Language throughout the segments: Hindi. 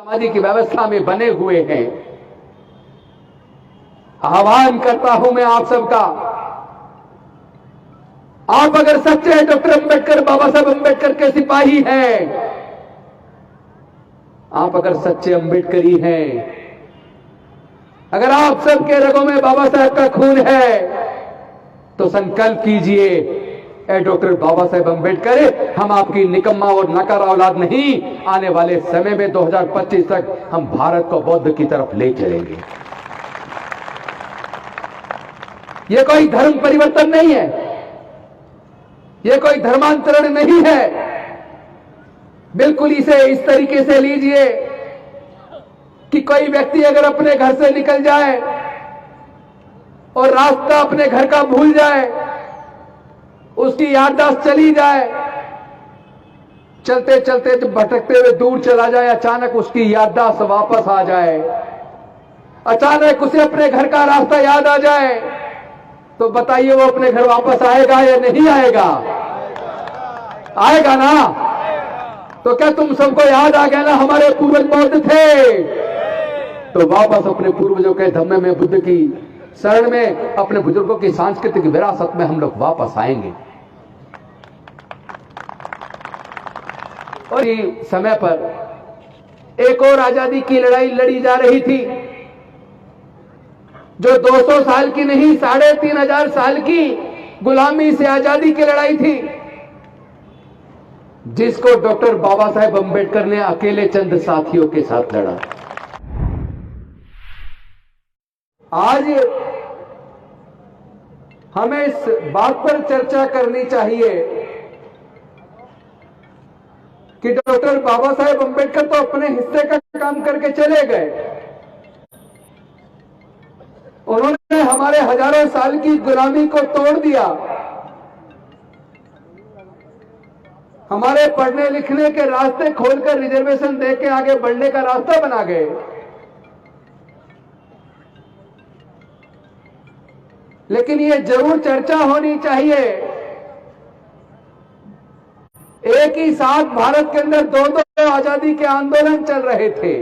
सामाजिक व्यवस्था में बने हुए हैं। आह्वान करता हूं मैं आप सबका, आप अगर सच्चे डॉक्टर अंबेडकर, बाबा साहब अंबेडकर के सिपाही हैं, आप अगर सच्चे अंबेडकरी हैं, अगर आप सबके रगों में बाबा साहब का खून है, तो संकल्प कीजिए, ए डॉक्टर बाबा साहब अंबेडकर, हम आपकी निकम्मा और नकार औलाद नहीं, आने वाले समय में 2025 तक हम भारत को बौद्ध की तरफ ले चलेंगे। यह कोई धर्म परिवर्तन नहीं है, यह कोई धर्मांतरण नहीं है। बिल्कुल इसे इस तरीके से लीजिए कि कोई व्यक्ति अगर अपने घर से निकल जाए और रास्ता अपने घर का भूल जाए, उसकी याददाश्त चली जाए, चलते चलते भटकते हुए दूर चला जाए, अचानक उसकी याददाश्त वापस आ जाए, अचानक उसे अपने घर का रास्ता याद आ जाए, तो बताइए वो अपने घर वापस आएगा या नहीं आएगा? आएगा ना? तो क्या तुम सबको याद आ गया ना हमारे पूर्वज बौद्ध थे? तो वापस अपने पूर्वजों के धम्मे में, बुद्ध की शरण में, अपने बुजुर्गों की सांस्कृतिक विरासत में हम लोग वापस आएंगे। और इस समय पर एक और आजादी की लड़ाई लड़ी जा रही थी, जो 200 साल की नहीं 3500 साल की गुलामी से आजादी की लड़ाई थी, जिसको डॉक्टर बाबा साहेब अंबेडकर ने अकेले चंद साथियों के साथ लड़ा। आज हमें इस बात पर चर्चा करनी चाहिए कि डॉक्टर बाबा साहेब अंबेडकर तो अपने हिस्से का काम करके चले गए, उन्होंने हमारे हजारों साल की गुलामी को तोड़ दिया, हमारे पढ़ने लिखने के रास्ते खोलकर रिजर्वेशन देके आगे बढ़ने का रास्ता बना गए। लेकिन ये जरूर चर्चा होनी चाहिए, एक ही साथ भारत के अंदर दो आजादी के आंदोलन चल रहे थे।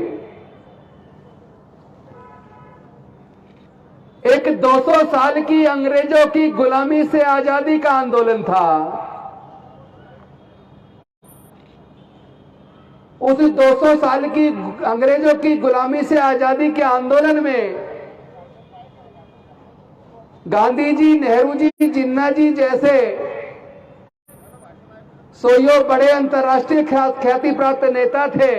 एक 200 साल की अंग्रेजों की गुलामी से आजादी का आंदोलन था, उस 200 साल की अंग्रेजों की गुलामी से आजादी के आंदोलन में गांधी जी, नेहरू जी, जिन्ना जी जैसे सोयो बड़े अंतर्राष्ट्रीय ख्याति प्राप्त नेता थे,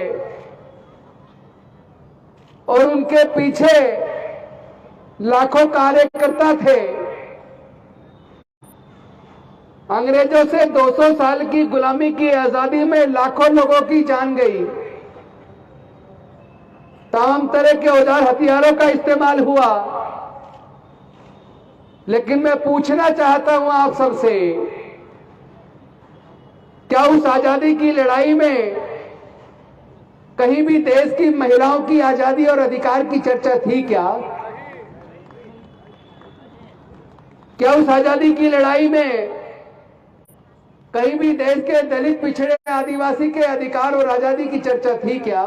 और उनके पीछे लाखों कार्यकर्ता थे। अंग्रेजों से 200 साल की गुलामी की आजादी में लाखों लोगों की जान गई, तमाम तरह के औजार हथियारों का इस्तेमाल हुआ। लेकिन मैं पूछना चाहता हूं आप सबसे, क्या उस आजादी की लड़ाई में कहीं भी देश की महिलाओं की आजादी और अधिकार की चर्चा थी क्या? क्या उस आजादी की लड़ाई में कहीं भी देश के दलित, पिछड़े, आदिवासी के अधिकार और आजादी की चर्चा थी क्या?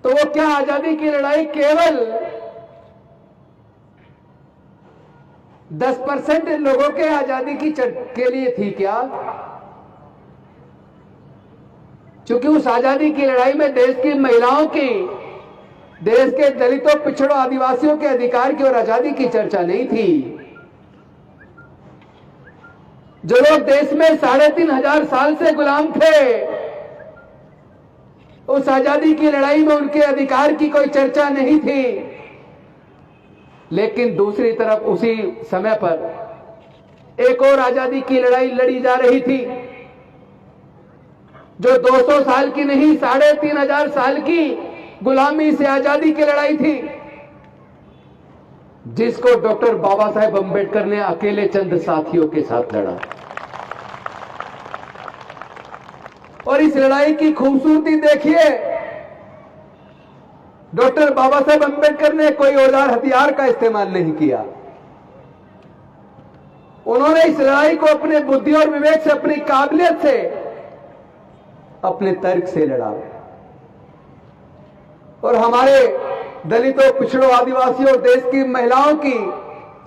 तो वो क्या आजादी की लड़ाई केवल 10% लोगों के आजादी के लिए थी क्या? क्योंकि उस आजादी की लड़ाई में देश की महिलाओं की, देश के दलितों, पिछड़ों, आदिवासियों के अधिकार की और आजादी की चर्चा नहीं थी। जो लोग देश में 3500 साल से गुलाम थे, उस आजादी की लड़ाई में उनके अधिकार की कोई चर्चा नहीं थी। लेकिन दूसरी तरफ उसी समय पर एक और आजादी की लड़ाई लड़ी जा रही थी, जो 200 साल की नहीं 3500 साल की गुलामी से आजादी की लड़ाई थी, जिसको डॉक्टर बाबा साहेब अंबेडकर ने अकेले चंद साथियों के साथ लड़ा। और इस लड़ाई की खूबसूरती देखिए, डॉक्टर बाबा साहेब अंबेडकर ने कोई औजार हथियार का इस्तेमाल नहीं किया। उन्होंने इस लड़ाई को अपने बुद्धि और विवेक से, अपनी काबिलियत से, अपने तर्क से लड़ा और हमारे दलितों, पिछड़ों, आदिवासियों और देश की महिलाओं की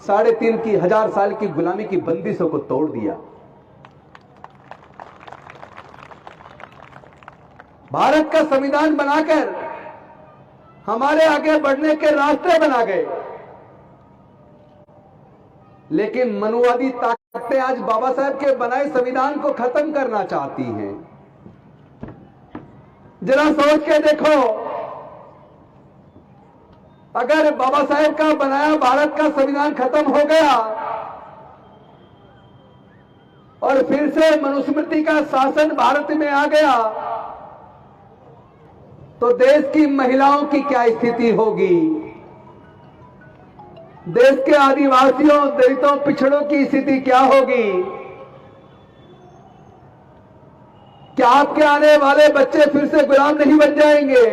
3,500 साल की गुलामी की बंदिशों को तोड़ दिया। भारत का संविधान बनाकर हमारे आगे बढ़ने के रास्ते बना गए, लेकिन मनुवादी ताकतें आज बाबा साहब के बनाए संविधान को खत्म करना चाहती हैं। जरा सोच के देखो, अगर बाबा साहेब का बनाया भारत का संविधान खत्म हो गया और फिर से मनुस्मृति का शासन भारत में आ गया, तो देश की महिलाओं की क्या स्थिति होगी? देश के आदिवासियों, दलितों, पिछड़ों की स्थिति क्या होगी? क्या आपके आने वाले बच्चे फिर से गुलाम नहीं बन जाएंगे?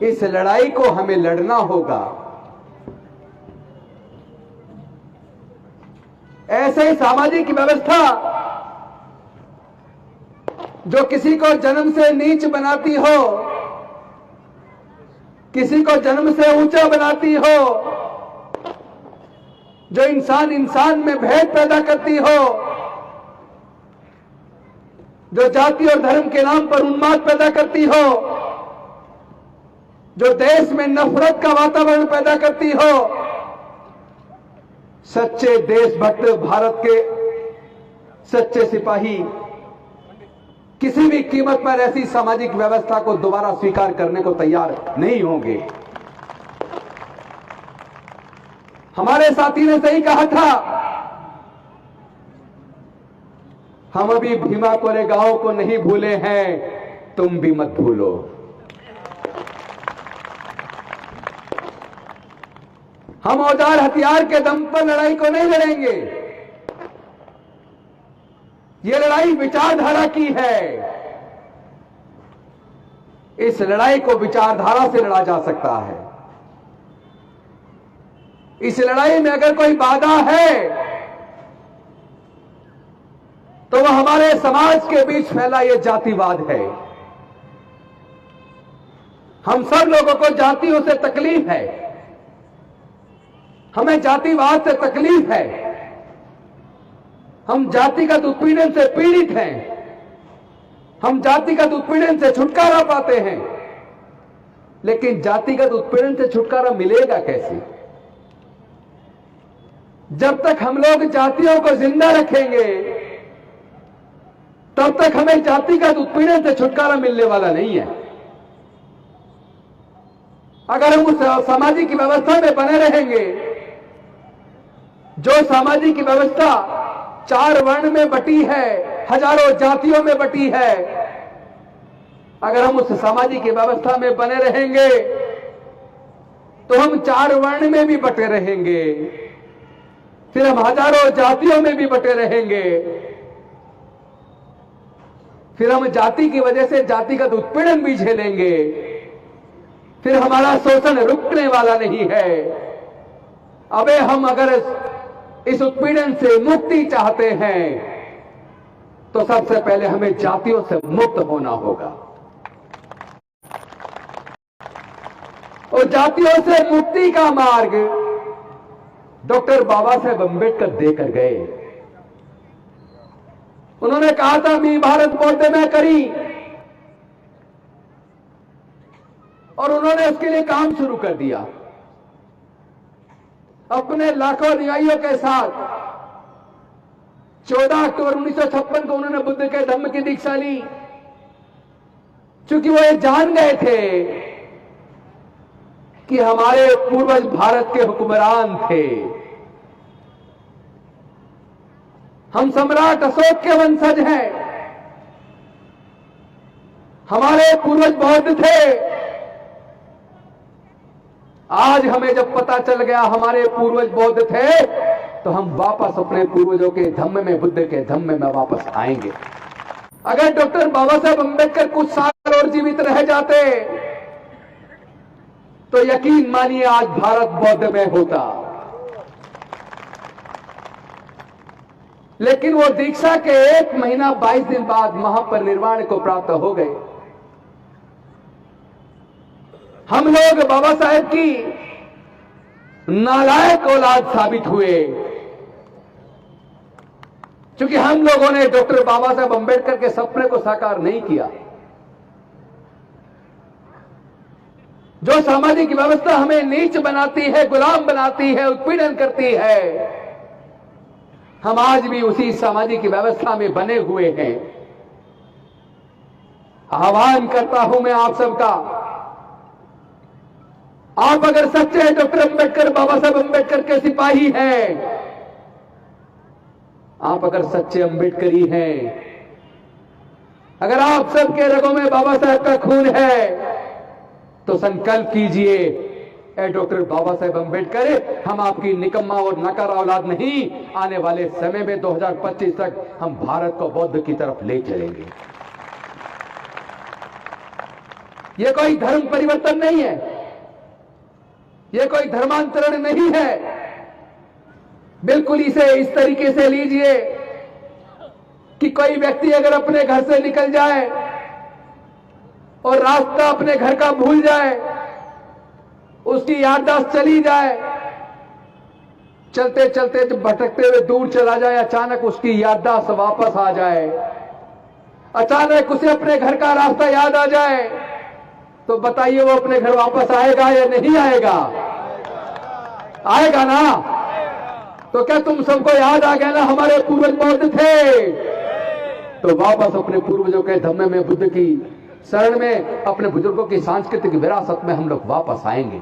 इस लड़ाई को हमें लड़ना होगा। ऐसे ही सामाजिक व्यवस्था जो किसी को जन्म से नीच बनाती हो, किसी को जन्म से ऊंचा बनाती हो, जो इंसान इंसान में भेद पैदा करती हो, जो जाति और धर्म के नाम पर उन्माद पैदा करती हो, जो देश में नफरत का वातावरण पैदा करती हो, सच्चे देशभक्त, भारत के सच्चे सिपाही किसी भी कीमत पर ऐसी सामाजिक व्यवस्था को दोबारा स्वीकार करने को तैयार नहीं होंगे। हमारे साथी ने सही कहा था, हम अभी भीमा कोरेगांव को नहीं भूले हैं, तुम भी मत भूलो। हम औजार हथियार के दम पर लड़ाई को नहीं लड़ेंगे। यह लड़ाई विचारधारा की है। इस लड़ाई को विचारधारा से लड़ा जा सकता है। इस लड़ाई में अगर कोई बाधा है तो वह हमारे समाज के बीच फैला यह जातिवाद है। हम सब लोगों को जातियों से तकलीफ है, हमें जातिवाद से तकलीफ है, हम जातिगत उत्पीड़न से पीड़ित हैं, हम जातिगत उत्पीड़न से छुटकारा पाते हैं। लेकिन जातिगत उत्पीड़न से छुटकारा मिलेगा कैसे? जब तक हम लोग जातियों को जिंदा रखेंगे तब तक हमें जातिगत उत्पीड़न से छुटकारा मिलने वाला नहीं है। अगर हम उस सामाजिक व्यवस्था में बने रहेंगे जो सामाजिक व्यवस्था 4 वर्ण में बटी है, हजारों जातियों में बटी है, अगर हम उस सामाजिक व्यवस्था में बने रहेंगे तो हम 4 वर्ण में भी बटे रहेंगे, फिर हम हजारों जातियों में भी बटे रहेंगे, फिर हम जाति की वजह से जातिगत उत्पीड़न भी झेलेंगे, फिर हमारा शोषण रुकने वाला नहीं है। अबे हम अगर इस उत्पीड़न से मुक्ति चाहते हैं तो सबसे पहले हमें जातियों से मुक्त होना होगा। और जातियों से मुक्ति का मार्ग डॉक्टर बाबा साहेब अम्बेडकर देकर गए। उन्होंने कहा था, मी भारत बौद्ध में करी, और उन्होंने उसके लिए काम शुरू कर दिया। अपने लाखों अनुयायियों के साथ 14 अक्टूबर 1956 को उन्होंने बुद्ध के धम्म की दीक्षा ली, क्योंकि वो ये जान गए थे कि हमारे पूर्वज भारत के हुक्मरान थे। हम सम्राट अशोक के वंशज हैं, हमारे पूर्वज बौद्ध थे। आज हमें जब पता चल गया हमारे पूर्वज बौद्ध थे तो हम वापस अपने पूर्वजों के धम्म में, बुद्ध के धम्म में वापस आएंगे। अगर डॉक्टर बाबा साहेब अम्बेडकर कुछ साल और जीवित रह जाते तो यकीन मानिए आज भारत बौद्ध में होता। लेकिन वो दीक्षा के 1 महीना 22 दिन बाद महापरिनिर्वाण को प्राप्त हो गए। हम लोग बाबा साहेब की नालायक औलाद साबित हुए, क्योंकि हम लोगों ने डॉक्टर बाबा साहेब अंबेडकर के सपने को साकार नहीं किया। जो सामाजिक व्यवस्था हमें नीच बनाती है, गुलाम बनाती है, उत्पीड़न करती है, हम आज भी उसी सामाजिक व्यवस्था में बने हुए हैं। आह्वान करता हूं मैं आप सबका, आप अगर सच्चे डॉक्टर अंबेडकर, बाबा साहेब अंबेडकर के सिपाही हैं, आप अगर सच्चे अंबेडकरी हैं, अगर आप सबके रगों में बाबा साहेब का खून है, तो संकल्प कीजिए, ए डॉक्टर बाबा साहेब अंबेडकर, हम आपकी निकम्मा और नकारा औलाद नहीं, आने वाले समय में 2025 तक हम भारत को बौद्ध की तरफ ले चलेंगे। यह कोई धर्म परिवर्तन नहीं है, यह कोई धर्मांतरण नहीं है। बिल्कुल इसे इस तरीके से लीजिए कि कोई व्यक्ति अगर अपने घर से निकल जाए और रास्ता अपने घर का भूल जाए, उसकी याददाश्त चली जाए, चलते चलते जब भटकते हुए दूर चला जाए, अचानक उसकी याददाश्त वापस आ जाए, अचानक उसे अपने घर का रास्ता याद आ जाए, तो बताइए वो अपने घर वापस आएगा या नहीं आएगा? आएगा ना? तो क्या तुम सबको याद आ गया ना हमारे पूर्वज बौद्ध थे? तो वापस अपने पूर्वजों के धम्मे में, बुद्ध की शरण में, अपने बुजुर्गों की सांस्कृतिक विरासत में हम लोग वापस आएंगे।